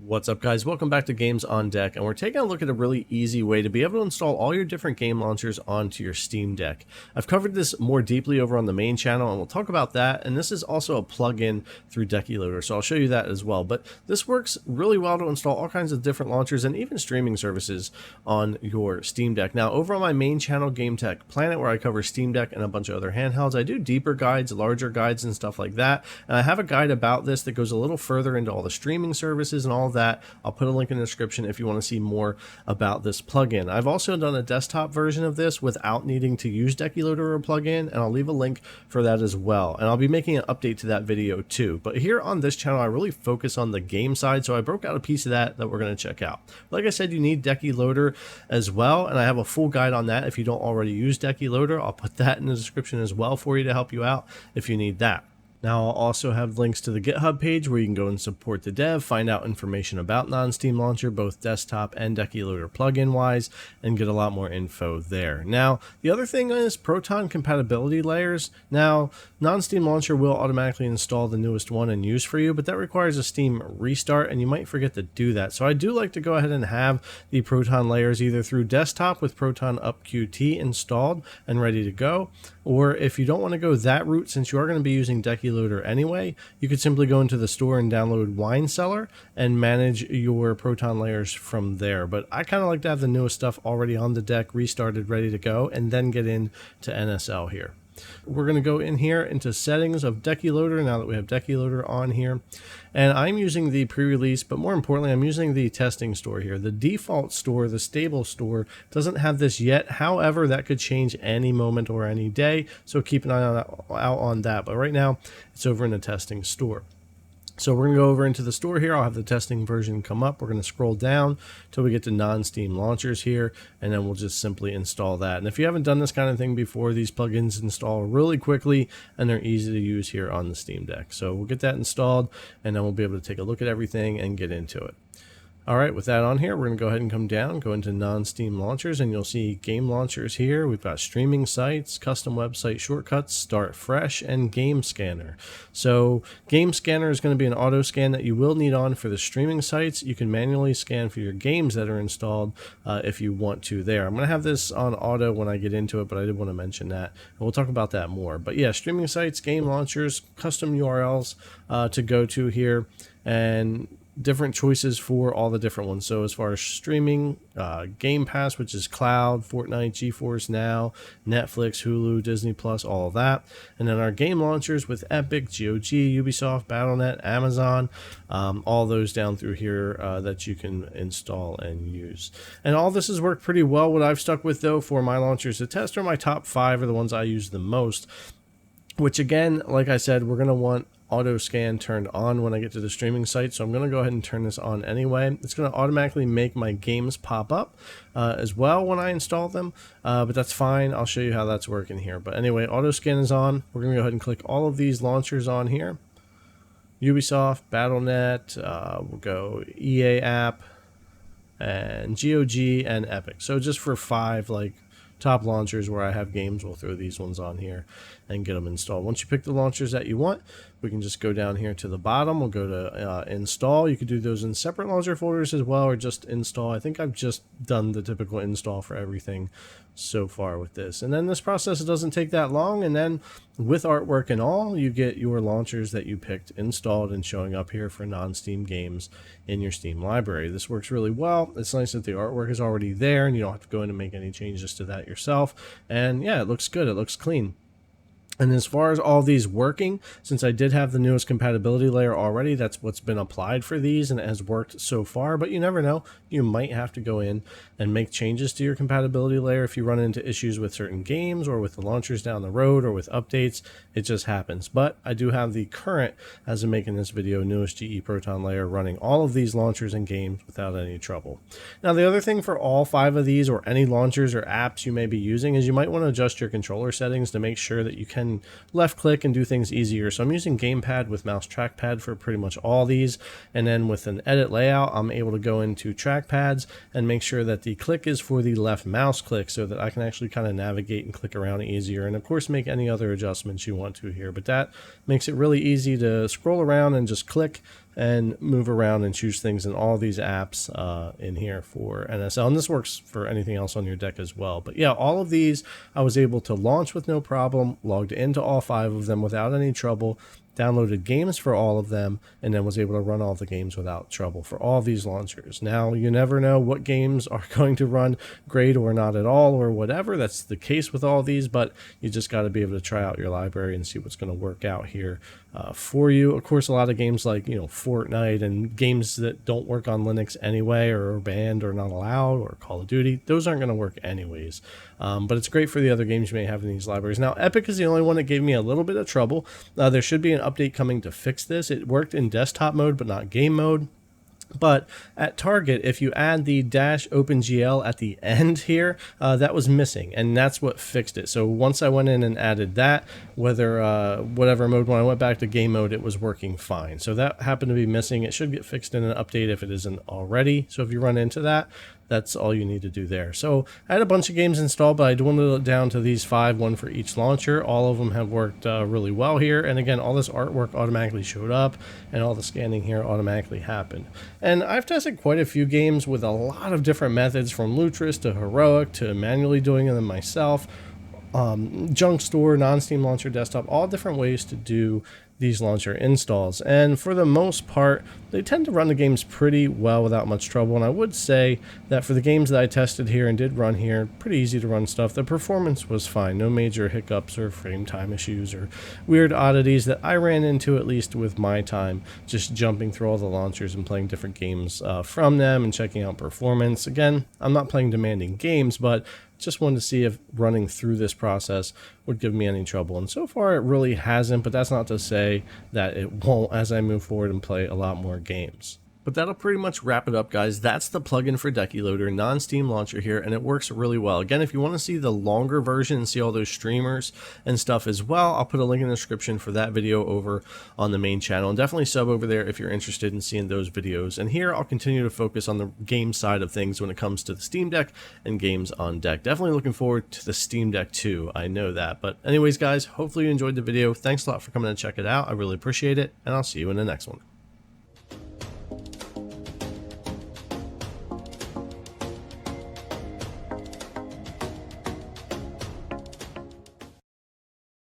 What's up, guys? Welcome back to Games on Deck, and we're taking a look at a really easy way to be able to install all your different game launchers onto your Steam Deck. I've covered this more deeply over on the main channel, and we'll talk about that, and this is also a plugin through Decky Loader, so I'll show you that as well. But this works really well to install all kinds of different launchers and even streaming services on your Steam Deck. Now, over on my main channel, Game Tech Planet, where I cover Steam Deck and a bunch of other handhelds, I do deeper guides, larger guides, and stuff like that, and I have a guide about this that goes a little further into all the streaming services and all that. I'll put a link in the description if you want to see more about this plugin. I've also done a desktop version of this without needing to use Decky Loader or plugin, and I'll leave a link for that as well. And I'll be making an update to that video too. But here on this channel, I really focus on the game side, so I broke out a piece of that we're going to check out. Like I said, you need Decky Loader as well, and I have a full guide on that. If you don't already use Decky Loader, I'll put that in the description as well for you to help you out if you need that. Now, I'll also have links to the GitHub page where you can go and support the dev, find out information about NonSteamLauncher, both desktop and Decky Loader plugin wise, and get a lot more info there. Now, the other thing is Proton compatibility layers. Now, NonSteamLauncher will automatically install the newest one and use for you, but that requires a Steam restart, and you might forget to do that. So I do like to go ahead and have the Proton layers either through desktop with Proton Up Qt installed and ready to go, or if you don't want to go that route, since you are going to be using Decky Loader anyway, you could simply go into the store and download Wine Cellar and manage your Proton layers from there. But I kind of like to have the newest stuff already on the deck, restarted, ready to go, and then get into NSL here. We're going to go in here into settings of Decky Loader now that we have Decky Loader on here. And I'm using the pre-release, but more importantly, I'm using the testing store here. The default store, the stable store, doesn't have this yet. However, that could change any moment or any day, so keep an eye out on that. But right now, it's over in the testing store. So we're going to go over into the store here. I'll have the testing version come up. We're going to scroll down till we get to non-Steam launchers here, and then we'll just simply install that. And if you haven't done this kind of thing before, these plugins install really quickly, and they're easy to use here on the Steam Deck. So we'll get that installed, and then we'll be able to take a look at everything and get into it. All right, with that on here, we're going to go ahead and come down, go into non-Steam launchers, and you'll see game launchers here. We've got streaming sites, custom website shortcuts, start fresh, and game scanner. So game scanner is going to be an auto scan that you will need on for the streaming sites. You can manually scan for your games that are installed if you want to there. I'm going to have this on auto when I get into it, but I did want to mention that, and we'll talk about that more. But yeah, streaming sites, game launchers, custom URLs to go to here, and different choices for all the different ones. So as far as streaming, Game Pass, which is cloud, Fortnite, GeForce Now, Netflix, Hulu, Disney Plus, all of that. And then our game launchers with Epic, GOG, Ubisoft, Battle.net, Amazon, all those down through here that you can install and use. And all this has worked pretty well. What I've stuck with though for my launchers to test are my top 5 are the ones I use the most, which again, like I said, we're going to want auto scan turned on when I get to the streaming site, so I'm going to go ahead and turn this on anyway. It's going to automatically make my games pop up as well when I install them, but that's fine. I'll show you how that's working here. But anyway, auto scan is on. We're going to go ahead and click all of these launchers on here. Ubisoft, Battle.net, we'll go EA app, and GOG, and Epic. So just for 5 like top launchers where I have games, we'll throw these ones on here and get them installed. Once you pick the launchers that you want, we can just go down here to the bottom. We'll go to install. You could do those in separate launcher folders as well, or just install. I think I've just done the typical install for everything so far with this. And then this process doesn't take that long, and then with artwork and all, you get your launchers that you picked installed and showing up here for non-Steam games in your Steam library. This works really well. It's nice that the artwork is already there and you don't have to go in and make any changes to that yourself. And yeah, it looks good. It looks clean. And as far as all these working, since I did have the newest compatibility layer already, that's what's been applied for these, and it has worked so far. But you never know. You might have to go in and make changes to your compatibility layer if you run into issues with certain games or with the launchers down the road or with updates. It just happens. But I do have the current, as of making this video, newest GE Proton layer running all of these launchers and games without any trouble. Now, the other thing for all 5 of these or any launchers or apps you may be using is you might want to adjust your controller settings to make sure that you can can left click and do things easier. So I'm using gamepad with mouse trackpad for pretty much all these. And then with an edit layout, I'm able to go into trackpads and make sure that the click is for the left mouse click so that I can actually kind of navigate and click around easier. And of course, make any other adjustments you want to here. But that makes it really easy to scroll around and just click and move around and choose things in all these apps in here for NSL. And this works for anything else on your deck as well. But yeah, all of these I was able to launch with no problem, logged into all 5 of them without any trouble, downloaded games for all of them, and then was able to run all the games without trouble for all these launchers. Now, you never know what games are going to run great or not at all or whatever. That's the case with all these, but you just got to be able to try out your library and see what's going to work out here for you. Of course, a lot of games like, Fortnite and games that don't work on Linux anyway or are banned or not allowed, or Call of Duty, those aren't going to work anyways. But it's great for the other games you may have in these libraries. Now, Epic is the only one that gave me a little bit of trouble. There should be an update coming to fix this. It worked in desktop mode, but not game mode. But at Target, if you add the -OpenGL at the end here, that was missing, and that's what fixed it. So once I went in and added that, whatever mode, when I went back to game mode, it was working fine. So that happened to be missing. It should get fixed in an update if it isn't already. So if you run into that, that's all you need to do there. So I had a bunch of games installed, but I dwindled it down to these 5, one for each launcher. All of them have worked really well here. And again, all this artwork automatically showed up, and all the scanning here automatically happened. And I've tested quite a few games with a lot of different methods, from Lutris to Heroic to manually doing them myself. Junk Store, NonSteamLauncher Desktop, all different ways to do these launcher installs, and for the most part they tend to run the games pretty well without much trouble. And I would say that for the games that I tested here and did run here, pretty easy to run stuff. The performance was fine, no major hiccups or frame time issues or weird oddities that I ran into, at least with my time just jumping through all the launchers and playing different games from them and checking out performance. Again, I'm not playing demanding games, but just wanted to see if running through this process would give me any trouble. And so far it really hasn't, but that's not to say that it won't as I move forward and play a lot more games. But that'll pretty much wrap it up, guys. That's the plugin for Decky Loader, non-SteamLauncher here, and it works really well. Again, if you want to see the longer version and see all those streamers and stuff as well, I'll put a link in the description for that video over on the main channel. And definitely sub over there if you're interested in seeing those videos. And here I'll continue to focus on the game side of things when it comes to the Steam Deck and games on deck. Definitely looking forward to the Steam Deck too, I know that. But anyways, guys, hopefully you enjoyed the video. Thanks a lot for coming to check it out. I really appreciate it, and I'll see you in the next one.